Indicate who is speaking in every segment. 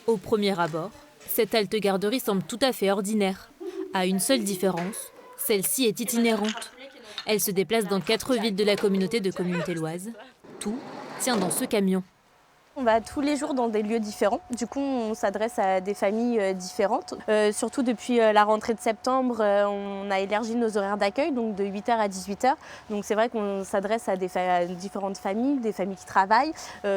Speaker 1: Au premier abord, cette halte garderie semble tout à fait ordinaire. À une seule différence, celle-ci est itinérante. Elle se déplace dans 4 villes de la communauté de communes téloises. Tout tient dans ce camion.
Speaker 2: On va tous les jours dans des lieux différents. Du coup, on s'adresse à des familles différentes. Surtout depuis la rentrée de septembre, on a élargi nos horaires d'accueil, donc de 8h à 18h. Donc c'est vrai qu'on s'adresse à différentes familles, des familles qui travaillent,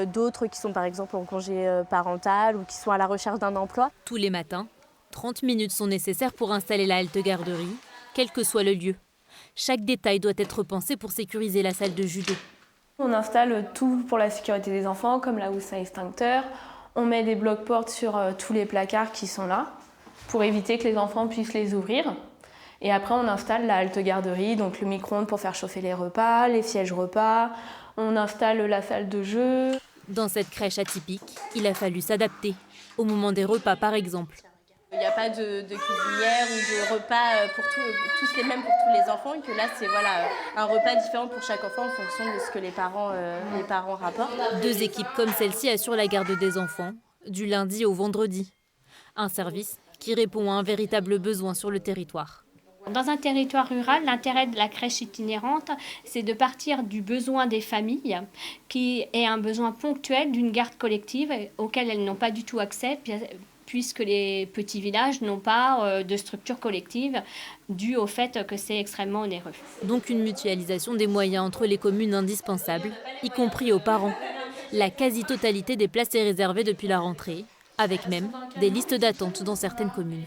Speaker 2: d'autres qui sont par exemple en congé parental ou qui sont à la recherche d'un emploi.
Speaker 1: Tous les matins, 30 minutes sont nécessaires pour installer la halte garderie, quel que soit le lieu. Chaque détail doit être pensé pour sécuriser la salle de judo.
Speaker 3: On installe tout pour la sécurité des enfants, comme la housse à extincteur. On met des blocs-portes sur tous les placards qui sont là, pour éviter que les enfants puissent les ouvrir. Et après, on installe la halte garderie, donc le micro-ondes pour faire chauffer les repas, les sièges repas. On installe la salle de jeu.
Speaker 1: Dans cette crèche atypique, il a fallu s'adapter, au moment des repas par exemple.
Speaker 2: Il n'y a pas de cuisinière ou de repas pour tous les mêmes pour tous les enfants, et que là c'est un repas différent pour chaque enfant en fonction de ce que les parents rapportent.
Speaker 1: 2 équipes comme celle-ci assurent la garde des enfants, du lundi au vendredi. Un service qui répond à un véritable besoin sur le territoire.
Speaker 4: Dans un territoire rural, l'intérêt de la crèche itinérante, c'est de partir du besoin des familles, qui est un besoin ponctuel d'une garde collective auquel elles n'ont pas du tout accès, puisque les petits villages n'ont pas de structure collective, due au fait que c'est extrêmement onéreux.
Speaker 1: Donc une mutualisation des moyens entre les communes indispensable, y compris aux parents. La quasi-totalité des places est réservée depuis la rentrée, avec même des listes d'attente dans certaines communes.